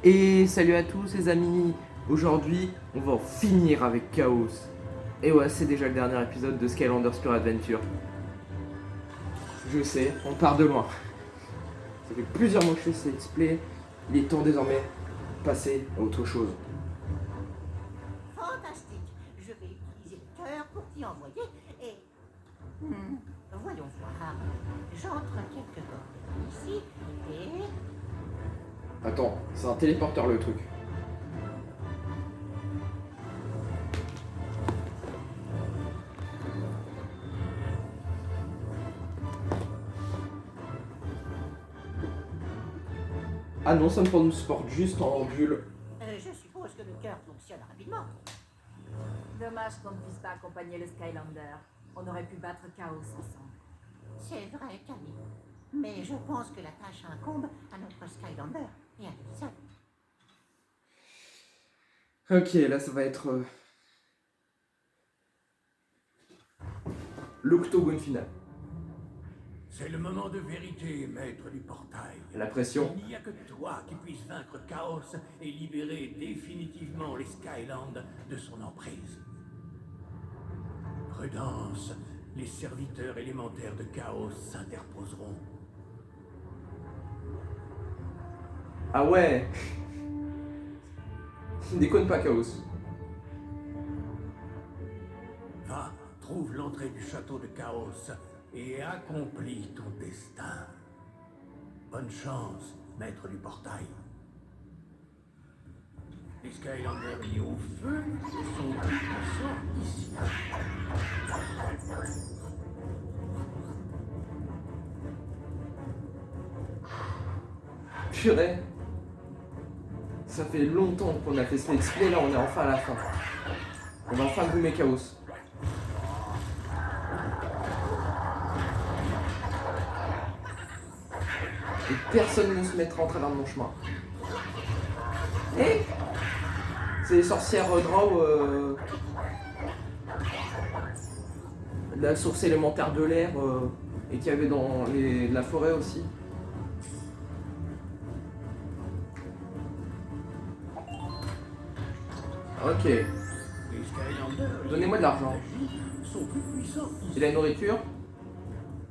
Et salut à tous les amis, aujourd'hui on va en finir avec Chaos. Et ouais, c'est déjà le dernier épisode de Skylanders Pure Adventure. Je sais, on part de loin. Ça fait plusieurs mois que je fais ce let's play, il est temps désormais de passer à autre chose. Fantastique. Je vais utiliser le cœur pour t'y envoyer et... voyons voir. J'entre quelque part ici et... Attends, c'est un téléporteur le truc. Ah non, ça me transporte juste en bulle. je suppose que le cœur fonctionne rapidement. Dommage qu'on ne puisse pas accompagner le Skylander. On aurait pu battre Chaos ensemble. C'est vrai, Camille. Mais je pense que la tâche incombe à notre Skylander et à lui seul. Ok, là ça va être l'octogone final. C'est le moment de vérité, maître du portail. La pression. Il n'y a que toi qui puisses vaincre Chaos et libérer définitivement les Skylands de son emprise. Prudence, les serviteurs élémentaires de Chaos s'interposeront. Ah ouais. Déconne pas, Chaos. Va, trouve l'entrée du château de Chaos et accomplis ton destin. Bonne chance, maître du portail. Les Skylanders liés au feu sont plus puissants ici. Purée. Ça fait longtemps qu'on a fait ce let's play, là on est enfin à la fin. On va enfin gommer Chaos. Et personne ne se mettra en travers de mon chemin. Et c'est les sorcières Drow, la source élémentaire de l'air et qu'il y avait dans la forêt aussi. Ok. Les Skylanders Donnez-moi de l'argent. sont plus puissants Et la nourriture?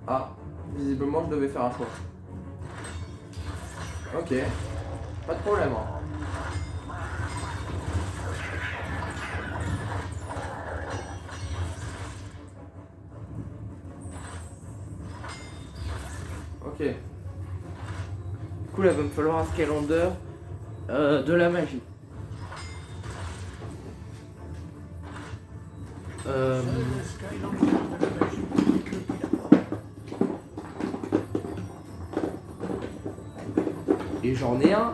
Ah, visiblement je devais faire un choix. Ok. Pas de problème. Hein. Ok. Du coup là il va me falloir un Skylander de la magie. Seul le Skylander de la magie depuis d'abord. Et j'en ai un.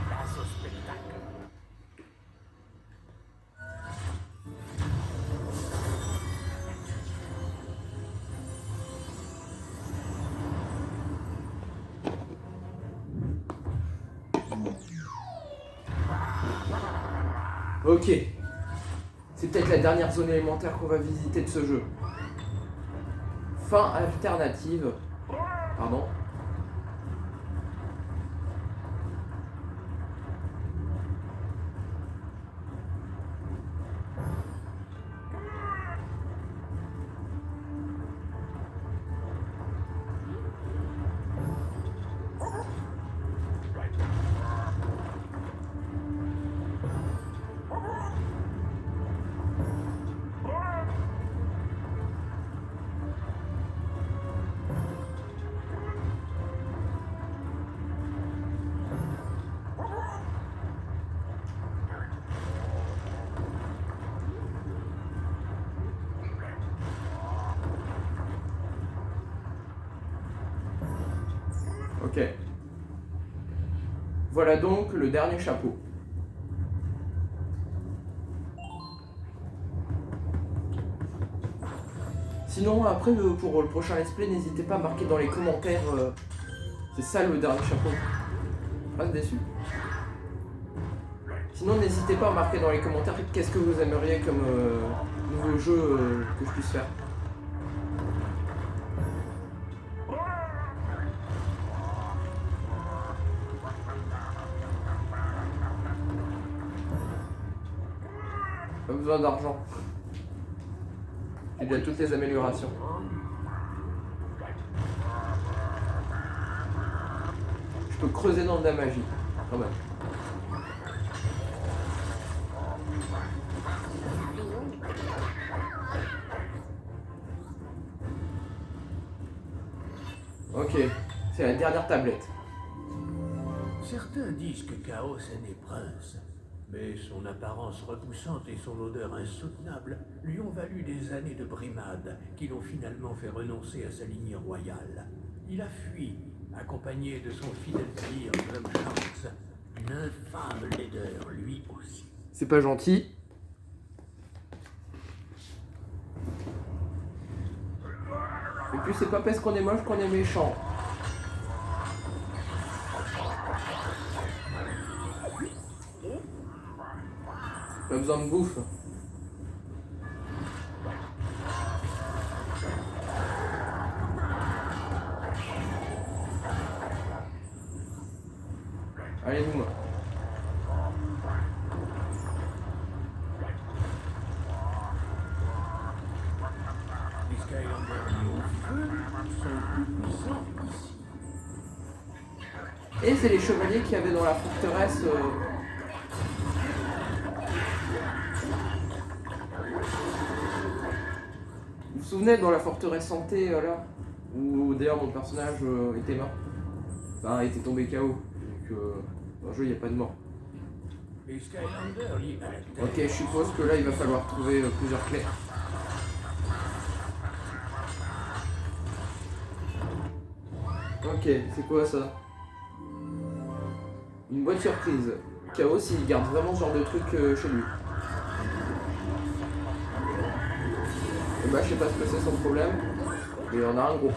Place au spectacle. Ok. C'est peut-être la dernière zone élémentaire qu'on va visiter de ce jeu. Fin alternative. Pardon. Ok. Voilà donc le dernier chapeau. Sinon, après, pour le prochain let's play, n'hésitez pas à marquer dans les commentaires. C'est ça le dernier chapeau. Pas déçu. Sinon, n'hésitez pas à marquer dans les commentaires qu'est-ce que vous aimeriez comme nouveau jeu que je puisse faire. besoin d'argent. J'ai déjà toutes les améliorations. Je peux creuser dans de la magie, quand même. Ok, c'est la dernière tablette. Certains disent que Chaos est né prince, mais son apparence repoussante et son odeur insoutenable lui ont valu des années de brimades qui l'ont finalement fait renoncer à sa lignée royale. Il a fui, accompagné de son fidèle sbire Glumchance, une infâme laideur lui aussi. C'est pas gentil. Et puis c'est pas parce qu'on est moche qu'on est méchant. Pas besoin de bouffe. Allez, nous. Les Skylanders liés au feu sont plus puissants ici. Et c'est les chevaliers qu'il y avait dans la forteresse. Vous vous souvenez dans la forteresse santé là où d'ailleurs mon personnage était mort. Enfin, était tombé KO. Donc dans le jeu il n'y a pas de mort. Les Skylanders liés à la terre. Ok, je suppose que là il va falloir trouver plusieurs clés. Ok, c'est quoi ça? Une boîte surprise. Chaos, il garde vraiment ce genre de truc chez lui. Et bah, je sais pas ce que c'est son problème, mais il en a un gros.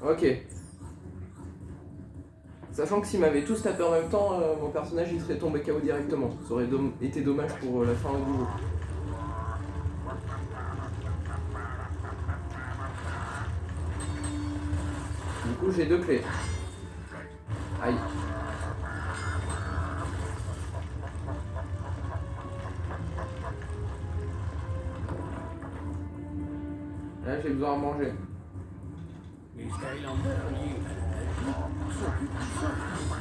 Ok. Sachant que s'ils m'avaient tous tapé en même temps, mon personnage il serait tombé KO directement. Ça aurait été dommage pour la fin du jeu. Du coup j'ai 2 clés. Aïe. Là j'ai besoin de manger. Les Skylanders liés à la magie sont plus puissants ici.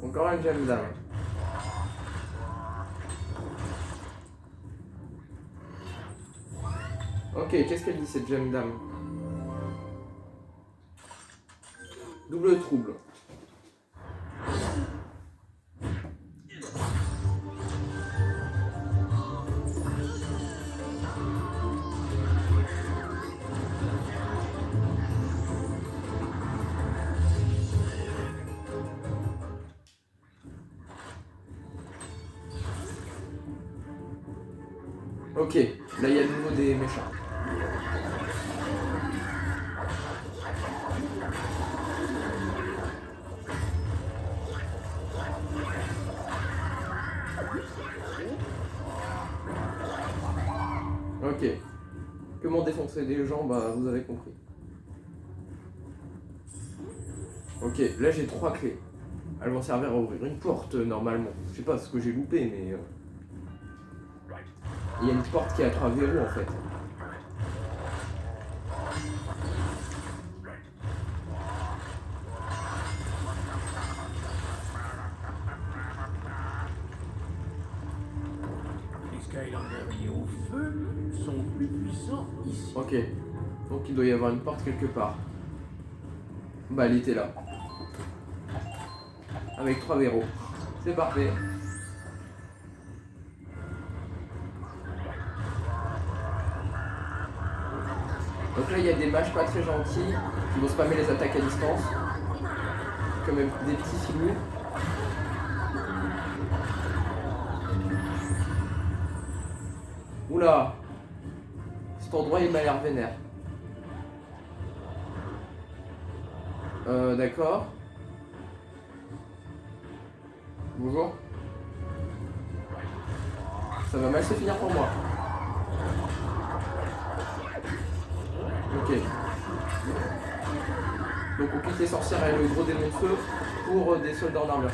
Encore un gemme d'âme. Ok, qu'est-ce qu'elle dit cette gemme d'âme? Double trouble. Ok, là il y a de nouveau des méchants. Ok. Comment défoncer des gens, bah vous avez compris. Ok, là j'ai 3 clés. Elles vont servir à ouvrir une porte normalement. Je sais pas ce que j'ai loupé, mais... Il y a une porte qui a 3 verrous en fait. Les Skylanders liés au feu sont plus puissants ici. Ok. Donc il doit y avoir une porte quelque part. Bah elle était là. Avec 3 verrous. C'est parfait. Donc là il y a des mages pas très gentils qui vont spammer les attaques à distance. Comme des petits filous. Oula. Cet endroit il m'a l'air vénère. D'accord. Bonjour. Ça va mal se finir pour moi. Ok. Donc on quitte les sorcières et le gros démon de feu pour des soldats en armure.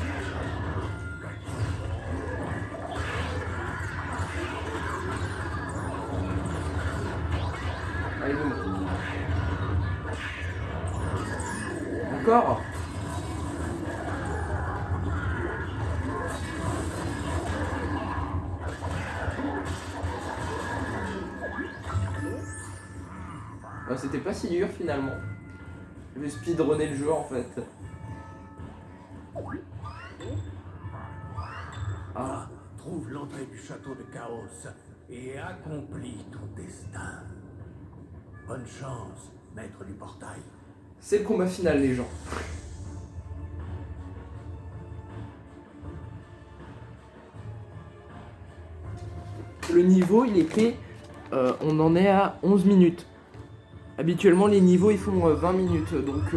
Allez, boum. Encore. C'était pas si dur finalement. Je vais speedrunner le jeu en fait. Ah, trouve l'entrée du château de Chaos et accomplis ton destin. Bonne chance, maître du portail. C'est le combat final les gens. Le niveau il est écrit, on en est à 11 minutes. Habituellement les niveaux ils font 20 minutes, donc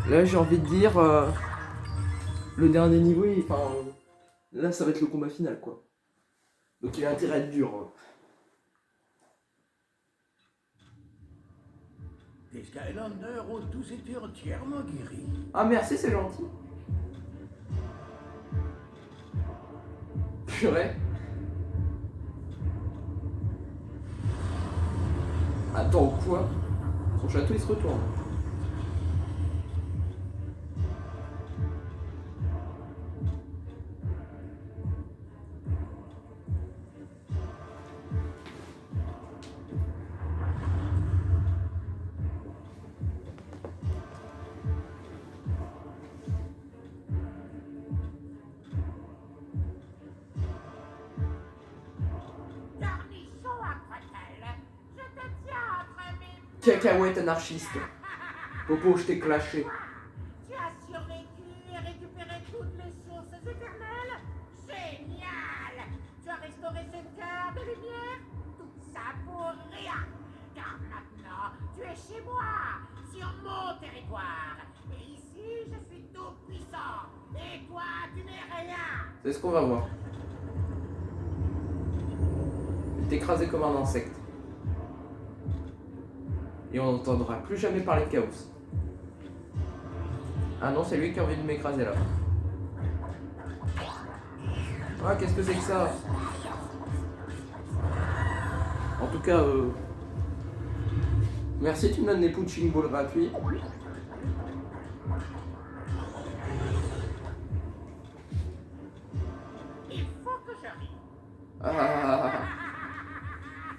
là j'ai envie de dire, le dernier niveau, là ça va être le combat final quoi. Donc il a intérêt à être dur. Hein. Les Skylanders ont tous été entièrement guéris. Ah merci, c'est gentil. Purée. Attends, quoi? Son château il se retourne. Cacahuète anarchiste. Popo, je t'ai clashé. Tu as survécu et récupéré toutes les sources éternelles? Génial! Tu as restauré ce cœur de lumière? Tout ça pour rien! Car maintenant, tu es chez moi, sur mon territoire. Et ici, je suis tout puissant. Et toi, tu n'es rien! C'est ce qu'on va voir. Je vais t'écraser comme un insecte. Et on n'entendra plus jamais parler de Chaos. Ah non, c'est lui qui a envie de m'écraser là. Ah, qu'est-ce que c'est que ça? En tout cas, merci, tu me donnes des punching balls gratuits. Il faut que je rie. Ah,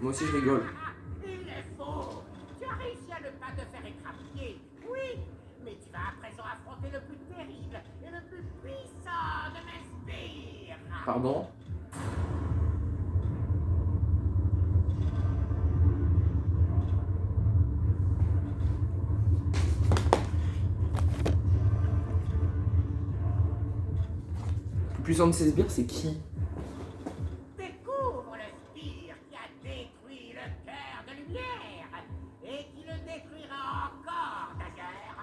moi aussi je rigole. Il est faux! Tu as réussi à ne pas te faire écrabouiller, oui, mais tu vas à présent affronter le plus terrible et le plus puissant de mes sbires! Pardon? Le plus puissant de ces sbires, c'est qui? Découvre le sbire qui a détruit le cœur de lumière et qui le détruira encore d'ailleurs.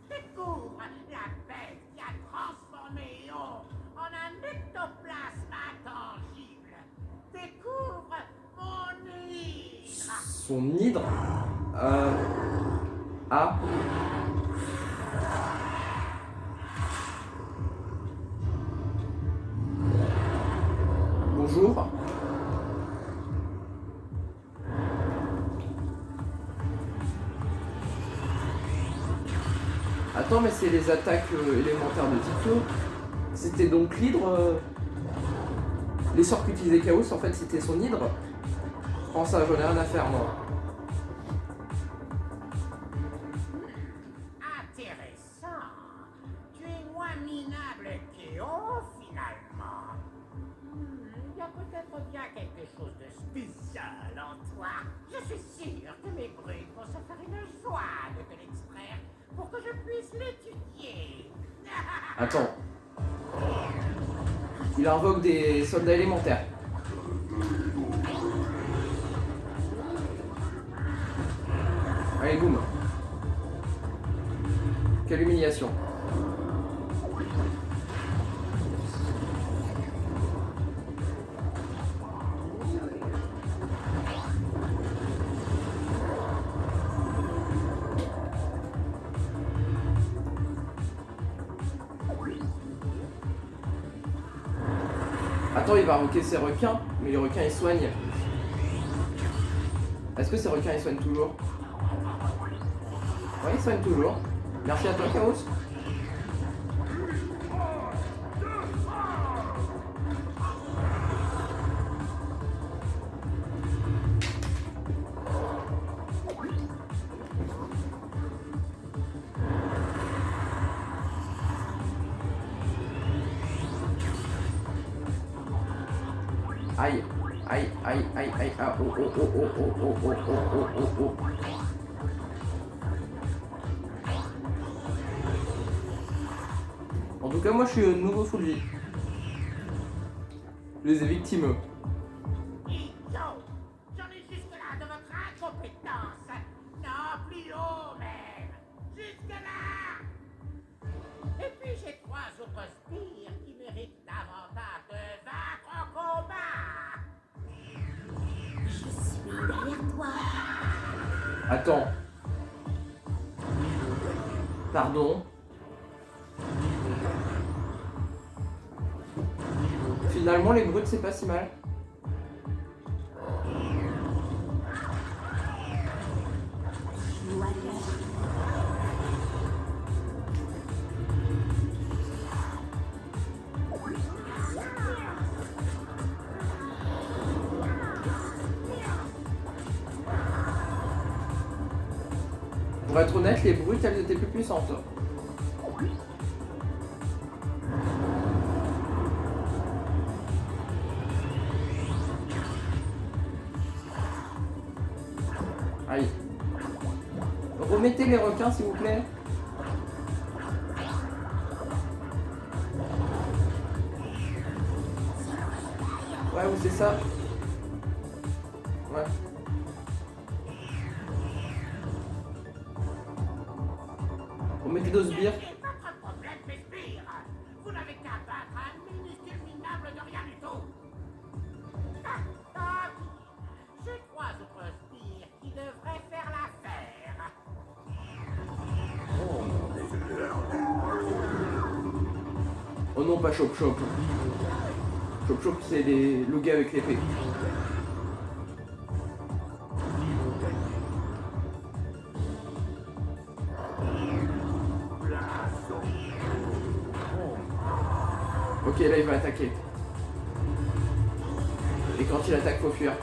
Découvre la bête qui a transformé Eon en un ectoplasme intangible. Découvre mon hydre. Son hydre? Ah. Bonjour. Attends, mais c'est les attaques élémentaires de Tiflo. C'était donc l'hydre. Les sorts qu'utilisait Chaos, en fait, c'était son hydre. Prends ça, j'en ai rien à faire, moi. Intéressant. Tu es moins minable qu'Eon, finalement. Il y a peut-être bien quelque chose de spécial en toi. Je suis sûr que mes brutes vont se faire une joie de te l'extraire pour que je puisse l'étudier. Attends. Il invoque des soldats élémentaires. Allez, boum. Quelle humiliation. Attends, il va invoquer ses requins, mais les requins ils soignent. Est-ce que ces requins ils soignent toujours? Ouais, ils soignent toujours. Merci à toi, Chaos. Aïe, aïe, aïe, aïe, aïe, ah, oh, oh, oh, oh, oh, oh, oh, oh, oh, oh, oh. En tout cas, moi, je suis nouveau full vie. Je les ai victimeux. Idiot! J'en ai jusque-là de votre incompétence! Non, plus haut même! Jusque-là! Et puis j'ai 3 autres spires qui méritent davantage de vaincre en combat! Je suis derrière toi. Attends. Pardon. Finalement, les brutes, c'est pas si mal. Pour être honnête, les brutes, elles étaient plus puissantes. Aïe. Remettez les requins, s'il vous plaît. Ouais, ou c'est ça. Ouais. Remettez deux sbires. Quel est votre problème, mes sbires? Vous n'avez qu'à battre un minuscule minable de rien du tout! Ah, tant pis. J'ai 3 autres sbires qui devraient faire l'affaire. Oh non, pas Chop Chop. Chop Chop, c'est le gars avec l'épée. Ok, là il va attaquer. Et quand il attaque, faut fuir.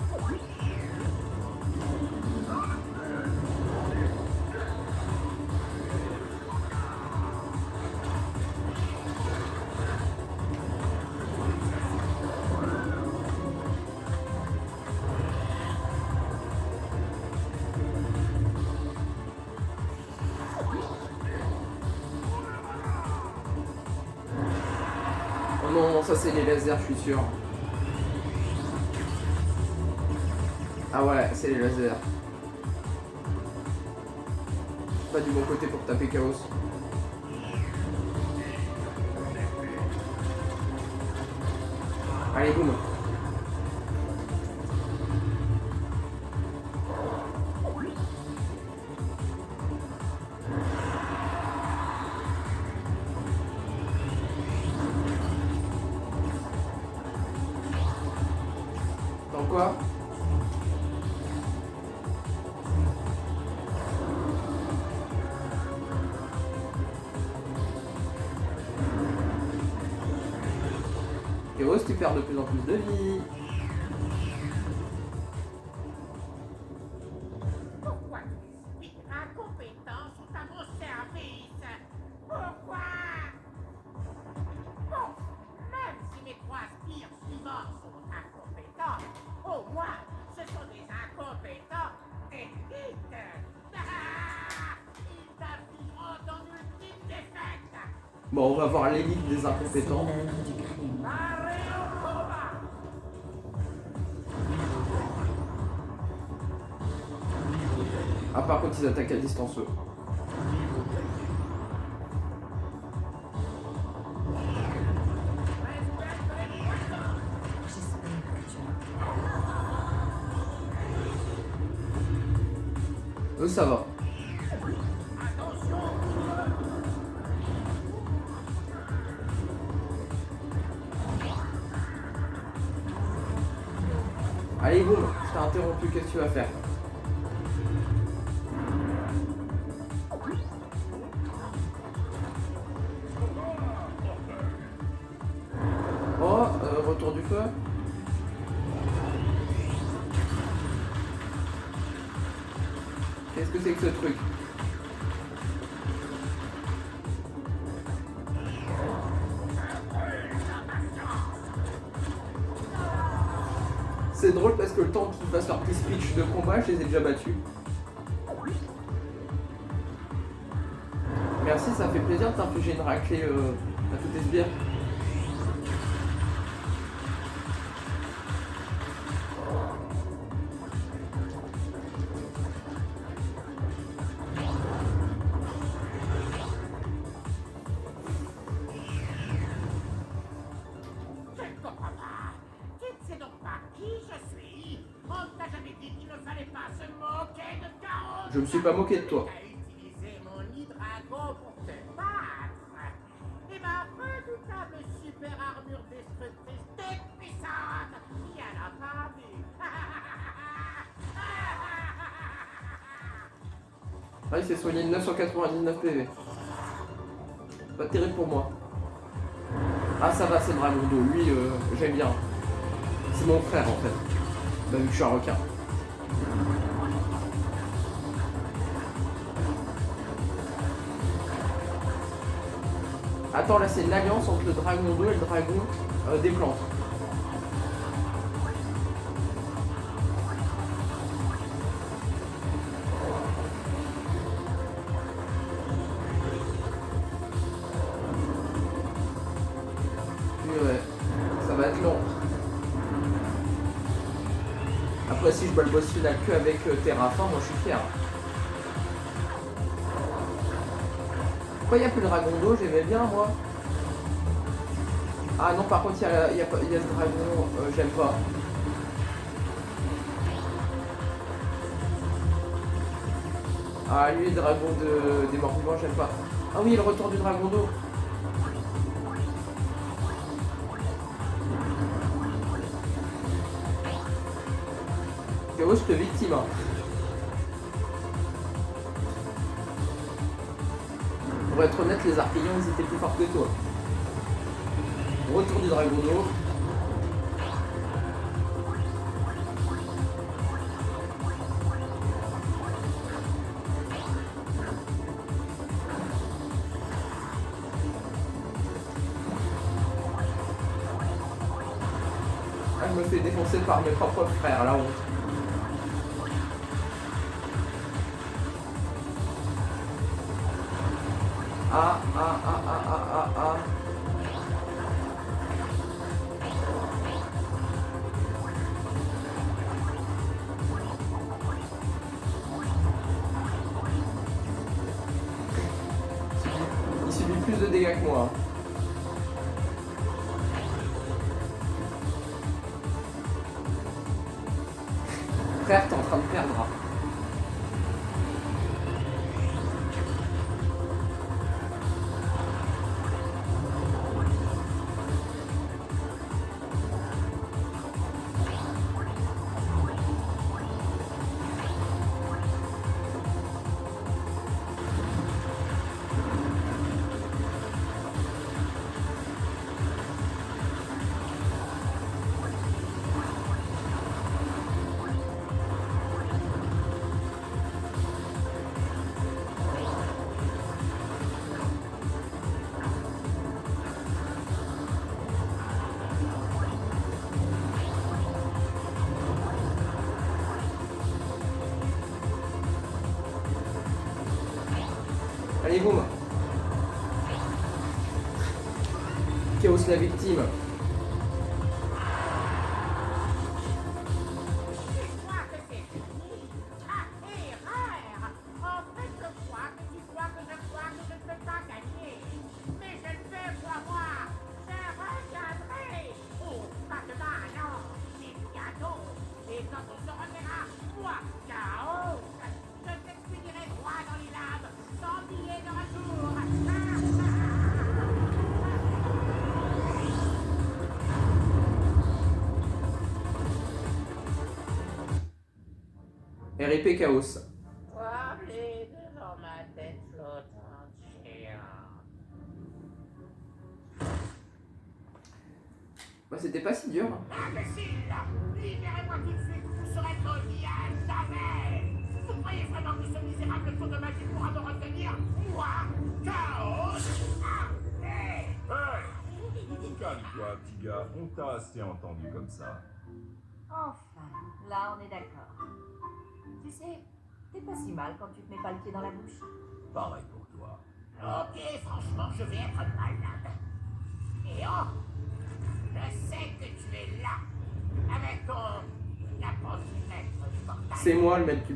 Oh non, ça c'est les lasers, je suis sûr. Ah ouais, c'est les lasers. Pas du bon côté pour taper Chaos. Allez, boum. Dans quoi? Chaos, tu perds de plus en plus de vie. Pourquoi tous les sbires incompétents sont à mon service? Pourquoi? Bon, même si mes 3 sbires suivants sont incompétents, au moins, ce sont des incompétents d'élite. Ils t'infligeront ton ultime défaite. Bon, on va voir l'élite des incompétents. Parez au combat! Ah, par contre, ils attaquent à distance, eux. J'espère que tu as... Eux, ça va. Allez, boum, je t'ai interrompu, qu'est-ce que tu vas faire? Oh, retour du feu. Qu'est-ce que c'est que ce truc? C'est drôle parce que le temps qu'ils fassent leur petit speech de combat, je les ai déjà battus. Merci, ça fait plaisir de t'infliger une raclée à tous tes sbires. Je ne comprends pas. Tu ne sais donc pas qui je suis. On ne t'a jamais dit qu'il ne fallait pas se moquer de Chaos. Je me suis pas moqué de toi. Tu as utilisé mon hydragon pour te battre. Et ma redoutable super armure destructrice toute puissante, il y en a pas vu. Ah, il s'est soigné de 999 PV. Pas terrible pour moi. Ah, ça va, c'est Dragon d'eau. Lui, j'aime bien. C'est mon frère en fait. Bah, vu que je suis un requin. Attends, là, c'est une alliance entre le dragon d'eau et le dragon des plantes. Ouais, ça va être long. Après, si je bats le boss final que avec Terrafin, moi je suis fier. Pourquoi il n'y a plus le dragon d'eau? J'aimais bien moi. Ah non, par contre, il y a ce dragon, j'aime pas. Ah, lui, le dragon des morts vivants, j'aime pas. Ah oui, le retour du dragon d'eau. Chaos, je te victime. Hein. Pour être honnête, les archéons, ils étaient plus forts que toi. Retour du dragon d'eau. Ah, je me fais défoncer par mes propres frères, la honte. Ah. Il subit plus de dégâts que moi. Frère, t'es en train de perdre. Allez, boum. Chaos la victime. Tu crois que c'est fini? Ta erreur! R.I.P. Chaos. Trembler devant ma tête flottante géante. Bah, c'était pas si dur. Imbécile! Libérez-moi tout de suite, vous serez maudits à jamais! Vous croyez vraiment que ce misérable tour de magie pourra me retenir? Moi, Chaos! Allez! Hey! Calme-toi, petit gars, on t'a assez entendu comme ça. Enfin, là on est d'accord. Tu sais, t'es pas si mal quand tu te mets pas le pied dans la bouche. Pareil pour toi. Ok, franchement, je vais être malade. Et oh! Je sais que tu es là, avec ton apprenti maître du portail. C'est moi le maître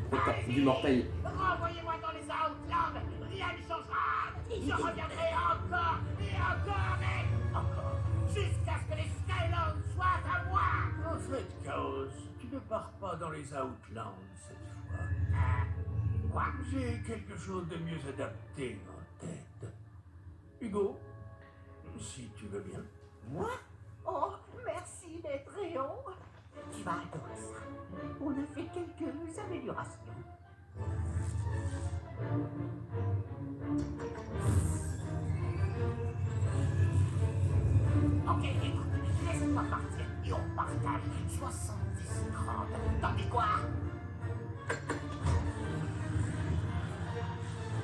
du mortail. Renvoyez-moi dans les Outlands, rien ne changera. Je reviendrai encore et encore et encore, jusqu'à ce que les Skylands soient à moi. En fait, Chaos, tu ne pars pas dans les Outlands cette fois. Quoi? J'ai quelque chose de mieux adapté en tête. Hugo, si tu veux bien. Moi? Oh, merci d'être Réon. Tu vas adorer ça. On a fait quelques améliorations. Ok, écoute, laisse-moi partir et on partage 70-30. T'en dis quoi?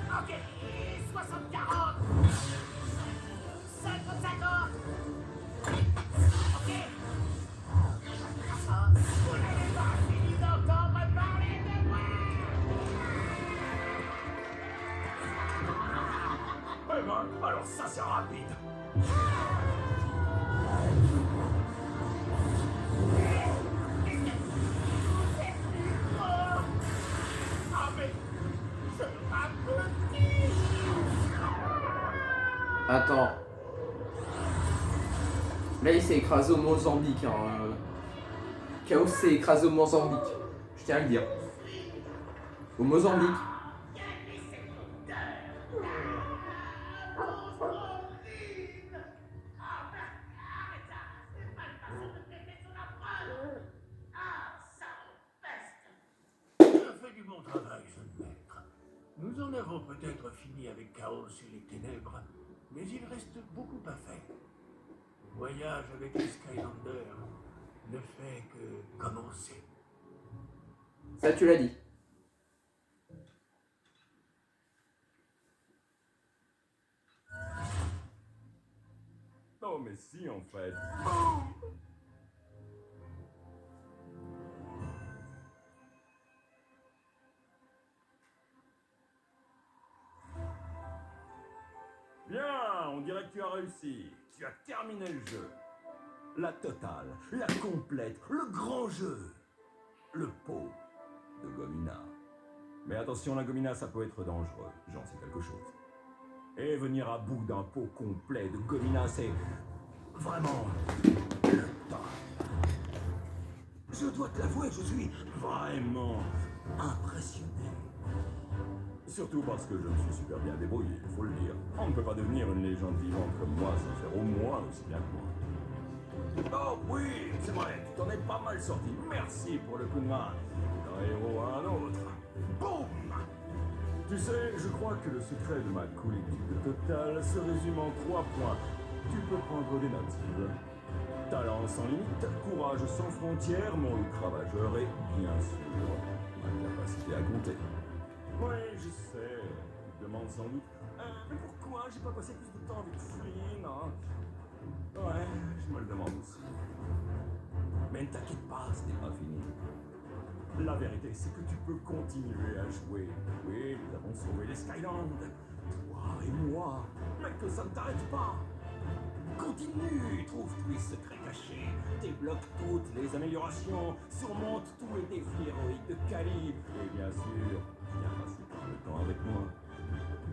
Ok, 60-40. 50-50. Ok. Vous n'avez pas fini d'entendre parler de moi. Eh ben, alors ça c'est rapide. Ah mais je m'applaudis. Attends. Là, il s'est écrasé au Mozambique. Hein. Chaos s'est écrasé au Mozambique. Je tiens à le dire. Au Mozambique. Tu as fait du bon travail, jeune maître. Nous en avons peut-être fini avec Chaos et les ténèbres, mais il reste beaucoup à faire. Le voyage avec les Skylanders ne fait que commencer. Ça, tu l'as dit. Non mais si en fait. Bien, on dirait que tu as réussi. Tu as terminé le jeu. La totale, la complète, le grand jeu. Le pot de Gomina. Mais attention, la Gomina, ça peut être dangereux. J'en sais quelque chose. Et venir à bout d'un pot complet de Gomina, c'est vraiment le temps. Je dois te l'avouer, je suis vraiment impressionné. Surtout parce que je me suis super bien débrouillé, il faut le dire. On ne peut pas devenir une légende vivante comme moi sans faire au moins aussi bien que moi. Oh oui, c'est vrai, tu t'en es pas mal sorti. Merci pour le coup de main. D'un héros à un autre. Boum! Tu sais, je crois que le secret de ma cool équipe totale se résume en 3 points. Tu peux prendre des notes, s'il te plaît. Talent sans limite, courage sans frontières, mon loup ravageur et, bien sûr, ma capacité à compter. Oui, je sais, tu te demandes sans doute. Mais pourquoi j'ai pas passé plus de temps avec Flynn, hein? Ouais, je me le demande aussi. Mais ne t'inquiète pas, ce n'est pas fini. La vérité, c'est que tu peux continuer à jouer. Oui, nous avons sauvé les Skylands. Toi et moi. Mais que ça ne t'arrête pas. Continue, trouve tous les secrets cachés, débloque toutes les améliorations, surmonte tous les défis héroïques de calibre. Et bien sûr, viens passer par le temps avec moi.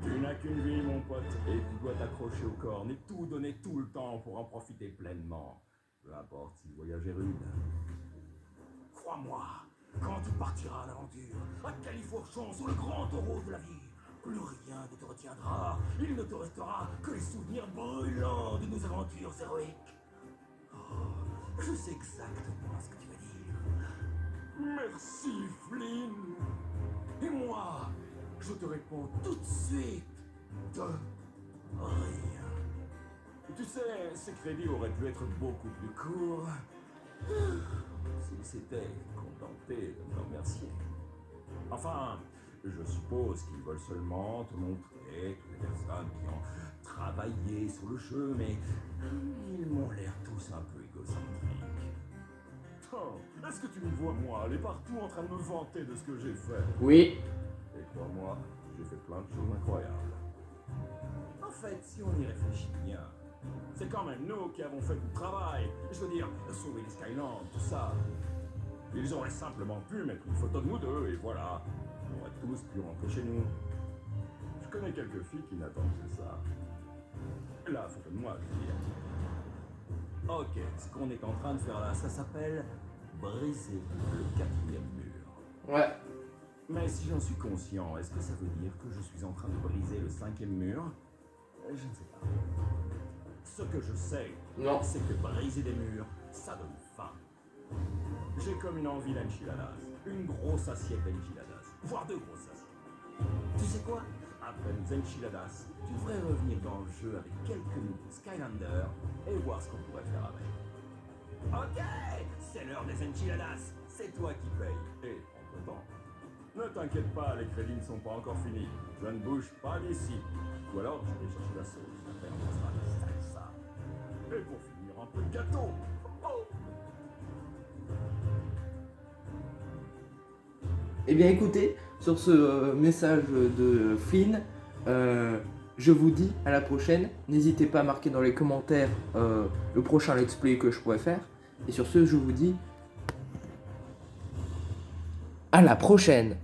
Tu n'as qu'une vie, mon pote, et tu dois t'accrocher aux cornes et tout donner tout le temps pour en profiter pleinement. Peu importe si le voyage est rude. Crois-moi, quand tu partiras à l'aventure, à Califourchon, sur le grand taureau de la vie, plus rien ne te retiendra. Il ne te restera que les souvenirs brûlants de nos aventures héroïques. Oh, je sais exactement ce que tu veux dire. Merci, Flynn. Et moi, je te réponds tout de suite de rien. Tu sais, ces crédits auraient pu être beaucoup plus courts s'ils s'étaient contentés de me remercier. Enfin, je suppose qu'ils veulent seulement te montrer toutes les personnes qui ont travaillé sur le jeu, mais ils m'ont l'air tous un peu égocentriques. Oh, est-ce que tu me vois, moi, aller partout en train de me vanter de ce que j'ai fait? Oui. Et crois-moi, j'ai fait plein de choses incroyables. En fait, si on y réfléchit bien, c'est quand même nous qui avons fait tout le travail. Je veux dire, sauver les Skylands, tout ça. Ils auraient simplement pu mettre une photo de nous deux, et voilà. On aurait tous pu rentrer chez nous. Je connais quelques filles qui n'attendent que ça. La photo de moi, je veux dire. Ok, ce qu'on est en train de faire là, ça s'appelle briser le 4e mur. Ouais. Mais si j'en suis conscient, est-ce que ça veut dire que je suis en train de briser le 5e mur? Je ne sais pas. Ce que je sais, Non. c'est que briser des murs, ça donne faim. J'ai comme une envie d'enchiladas. Une grosse assiette d'enchiladas. Voire 2 grosses assiettes. Tu sais quoi? Après les enchiladas, tu devrais revenir dans le jeu avec quelques nouveaux Skylanders et voir ce qu'on pourrait faire avec. Ok, c'est l'heure des enchiladas. C'est toi qui payes. Et entre-temps, ne t'inquiète pas, les crédits ne sont pas encore finis. Je ne bouge pas d'ici. Ou alors, je vais chercher la sauce. Après, on passera des salsa. Et pour finir, un peu de gâteau. Oh. Eh bien écoutez, sur ce message de Flynn, je vous dis à la prochaine. N'hésitez pas à marquer dans les commentaires le prochain let's play que je pourrais faire. Et sur ce, je vous dis à la prochaine.